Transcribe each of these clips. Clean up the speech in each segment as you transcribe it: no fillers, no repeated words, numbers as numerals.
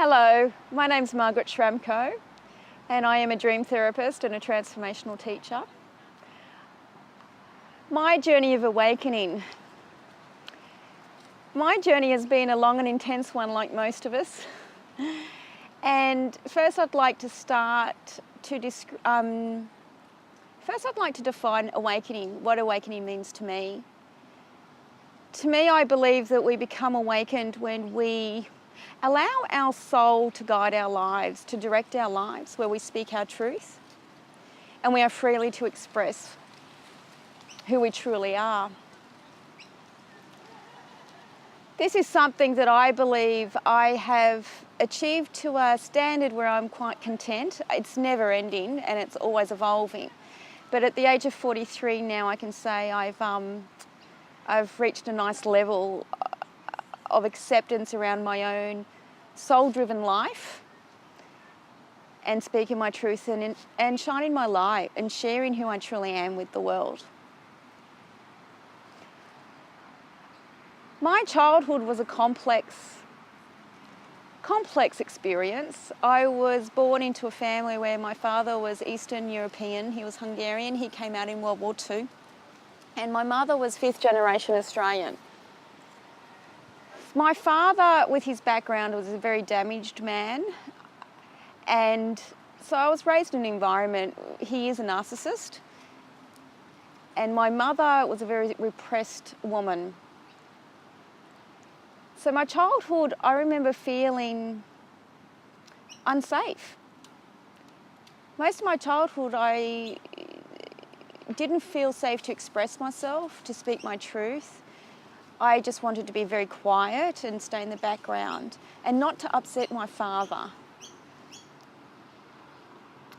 Hello, my name's Margaret Sramko and I am a dream therapist and a transformational teacher. My journey of awakening. My journey has been a long and intense one like most of us. And first I'd like to define awakening, what awakening means to me. To me, I believe that we become awakened when we allow our soul to guide our lives, to direct our lives, where we speak our truth and we are freely to express who we truly are. This is something that I believe I have achieved to a standard where I'm quite content. It's never ending and it's always evolving. But at the age of 43 now, I can say I've reached a nice level of acceptance around my own soul-driven life and speaking my truth and shining my light and sharing who I truly am with the world. My childhood was a complex experience. I was born into a family where my father was Eastern European, he was Hungarian, he came out in World War II, and my mother was fifth generation Australian. My father, with his background, was a very damaged man, and so I was raised in an environment. He is a narcissist, and my mother was a very repressed woman. So my childhood, I remember feeling unsafe. Most of my childhood, I didn't feel safe to express myself, to speak my truth. I just wanted to be very quiet and stay in the background and not to upset my father.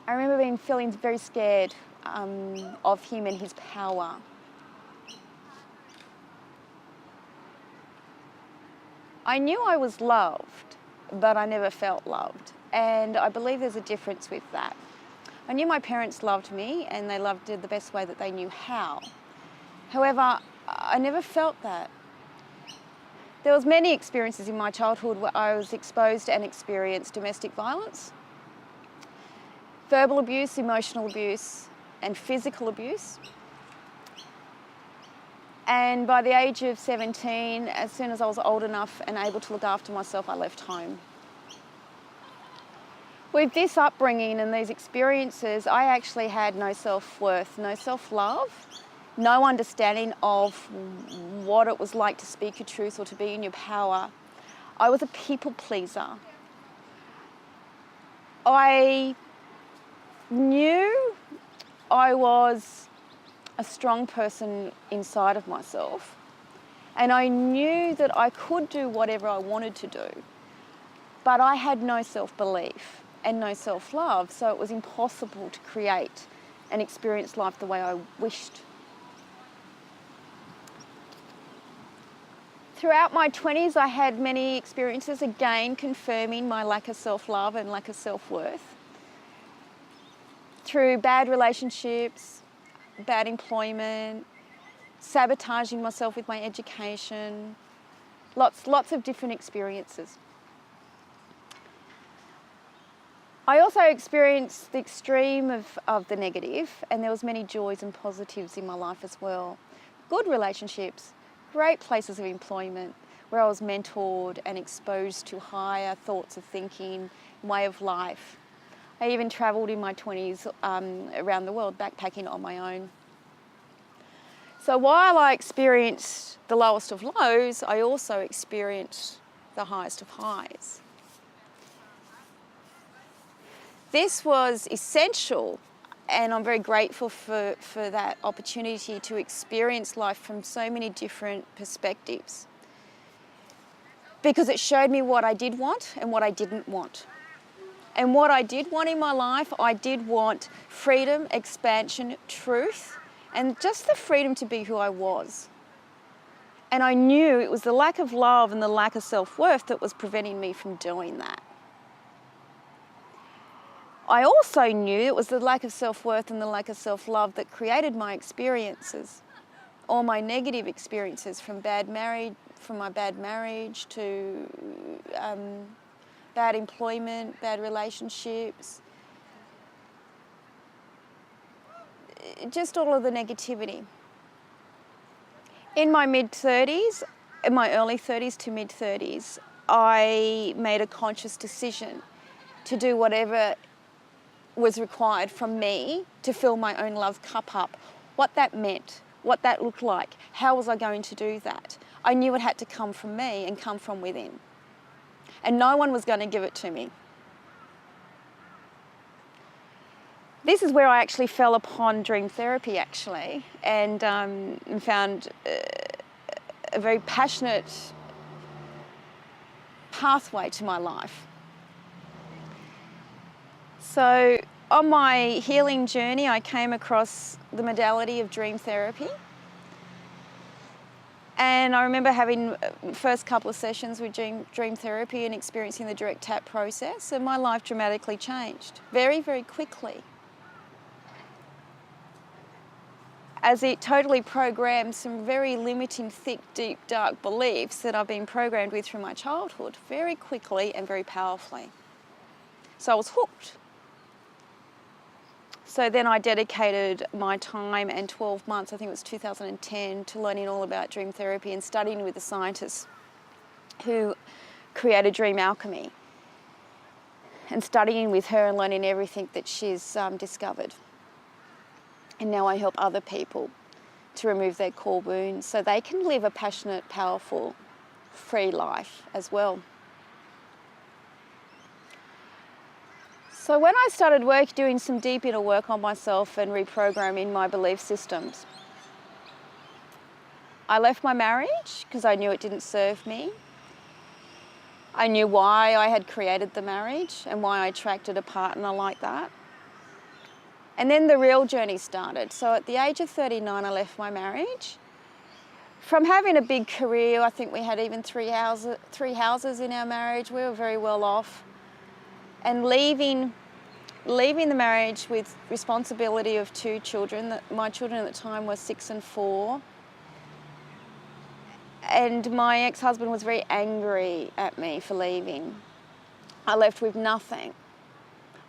I remember feeling very scared of him and his power. I knew I was loved, but I never felt loved. And I believe there's a difference with that. I knew my parents loved me and they loved it the best way that they knew how. However, I never felt that. There was many experiences in my childhood where I was exposed and experienced domestic violence, verbal abuse, emotional abuse, and physical abuse. And by the age of 17, as soon as I was old enough and able to look after myself, I left home. With this upbringing and these experiences, I actually had no self-worth, no self-love, no understanding of what it was like to speak your truth or to be in your power. I was a people pleaser. I knew I was a strong person inside of myself, and I knew that I could do whatever I wanted to do, but I had no self-belief and no self-love, so it was impossible to create and experience life the way I wished. Throughout my 20s, I had many experiences, again, confirming my lack of self-love and lack of self-worth. Through bad relationships, bad employment, sabotaging myself with my education, lots of different experiences. I also experienced the extreme of the negative, and there was many joys and positives in my life as well. Good relationships, great places of employment where I was mentored and exposed to higher thoughts of thinking, way of life. I even travelled in my 20s around the world backpacking on my own. So while I experienced the lowest of lows, I also experienced the highest of highs. This was essential, and I'm very grateful for that opportunity to experience life from so many different perspectives, because it showed me what I did want and what I didn't want. And what I did want in my life, I did want freedom, expansion, truth, and just the freedom to be who I was. And I knew it was the lack of love and the lack of self-worth that was preventing me from doing that. I also knew it was the lack of self-worth and the lack of self-love that created my experiences, all my negative experiences, from my bad marriage to bad employment, bad relationships, just all of the negativity. In my mid-30s, in my early 30s to mid-30s, I made a conscious decision to do whatever was required from me to fill my own love cup up. What that meant, what that looked like, how was I going to do that? I knew it had to come from me and come from within. And no one was going to give it to me. This is where I actually fell upon dream therapy, actually, and found a very passionate pathway to my life. So on my healing journey, I came across the modality of dream therapy. And I remember having first couple of sessions with dream therapy and experiencing the direct tap process, and my life dramatically changed very, very quickly, as it totally programmed some very limiting, thick, deep, dark beliefs that I've been programmed with from my childhood very quickly and very powerfully. So I was hooked. So then I dedicated my time and 12 months, I think it was 2010, to learning all about dream therapy and studying with the scientists who created dream alchemy, and studying with her and learning everything that she's discovered. And now I help other people to remove their core wounds so they can live a passionate, powerful, free life as well. So when I started doing some deep inner work on myself and reprogramming my belief systems, I left my marriage because I knew it didn't serve me. I knew why I had created the marriage and why I attracted a partner like that. And then the real journey started. So at the age of 39, I left my marriage. From having a big career, I think we had even three houses in our marriage. We were very well off. And leaving the marriage with responsibility of 2 children. My children at the time were 6 and 4. And my ex-husband was very angry at me for leaving. I left with nothing.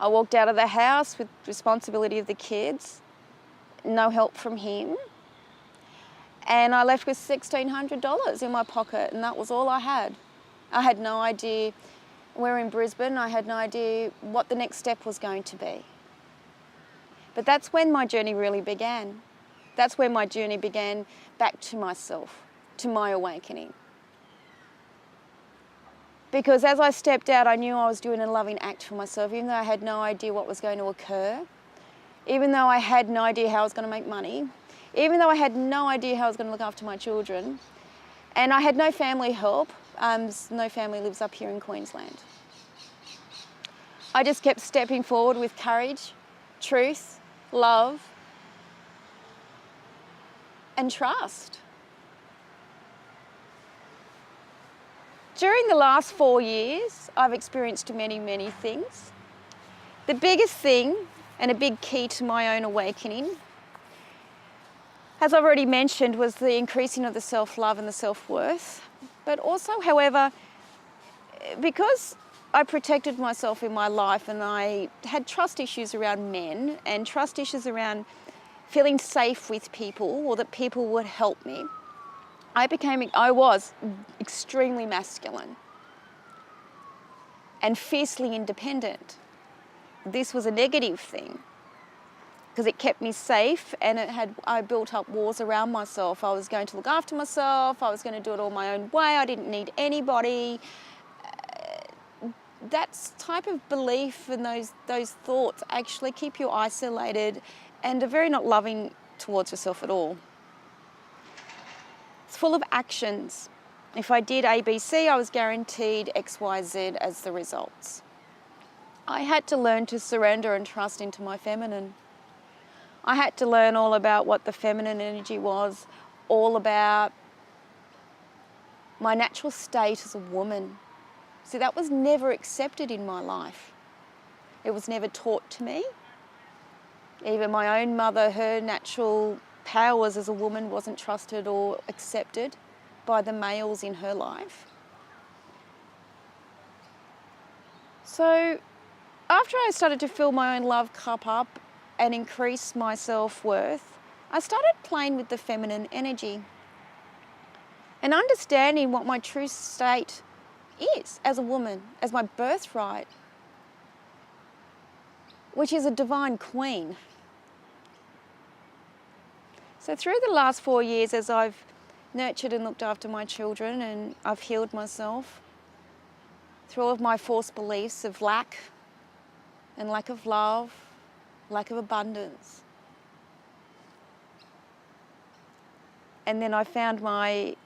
I walked out of the house with responsibility of the kids, no help from him. And I left with $1,600 in my pocket, and that was all I had. I had no idea. We're in Brisbane. I had no idea what the next step was going to be. But that's when my journey really began. That's when my journey began back to myself, to my awakening. Because as I stepped out, I knew I was doing a loving act for myself, even though I had no idea what was going to occur, even though I had no idea how I was going to make money, even though I had no idea how I was going to look after my children, and I had no family help. No family lives up here in Queensland. I just kept stepping forward with courage, truth, love, and trust. During the last 4 years, I've experienced many, many things. The biggest thing, and a big key to my own awakening, as I've already mentioned, was the increasing of the self-love and the self-worth. But also, however, because I protected myself in my life and I had trust issues around men and trust issues around feeling safe with people or that people would help me, I was extremely masculine and fiercely independent. This was a negative thing because it kept me safe, and I built up walls around myself. I was going to look after myself. I was going to do it all my own way. I didn't need anybody. That type of belief and those thoughts actually keep you isolated and are very not loving towards yourself at all. It's full of actions. If I did ABC, I was guaranteed XYZ as the results. I had to learn to surrender and trust into my feminine. I had to learn all about what the feminine energy was, all about my natural state as a woman. See, that was never accepted in my life. It was never taught to me. Even my own mother, her natural powers as a woman wasn't trusted or accepted by the males in her life. So after I started to fill my own love cup up and increase my self-worth, I started playing with the feminine energy and understanding what my true state is as a woman, as my birthright, which is a divine queen. So through the last 4 years, as I've nurtured and looked after my children and I've healed myself through all of my false beliefs of lack and lack of love, lack of abundance. And then I found my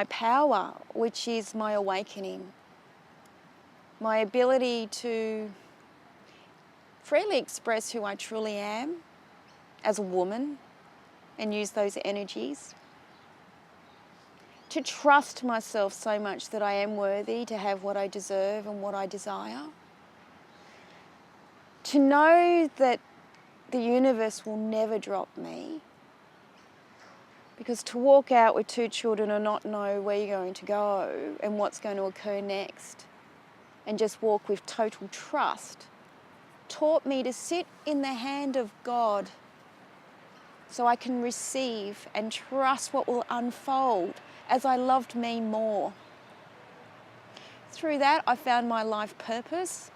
power, which is my awakening, my ability to freely express who I truly am as a woman and use those energies, to trust myself so much that I am worthy to have what I deserve and what I desire, to know that the universe will never drop me, because to walk out with 2 children and not know where you're going to go and what's going to occur next, and just walk with total trust, taught me to sit in the hand of God so I can receive and trust what will unfold as I loved me more. Through that, I found my life purpose,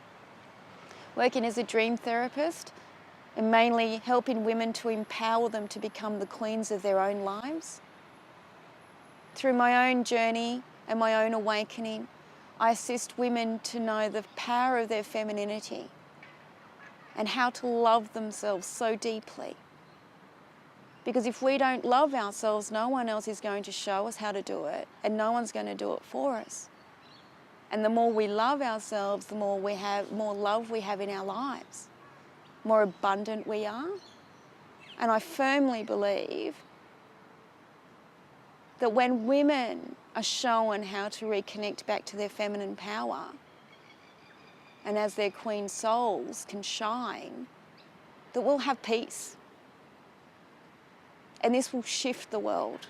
working as a dream therapist and mainly helping women to empower them to become the queens of their own lives. Through my own journey and my own awakening, I assist women to know the power of their femininity and how to love themselves so deeply. Because if we don't love ourselves, no one else is going to show us how to do it, and no one's going to do it for us. And the more we love ourselves, the more love we have in our lives, more abundant we are. And I firmly believe that when women are shown how to reconnect back to their feminine power, and as their queen souls can shine, that we'll have peace. And this will shift the world.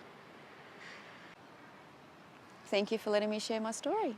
Thank you for letting me share my story.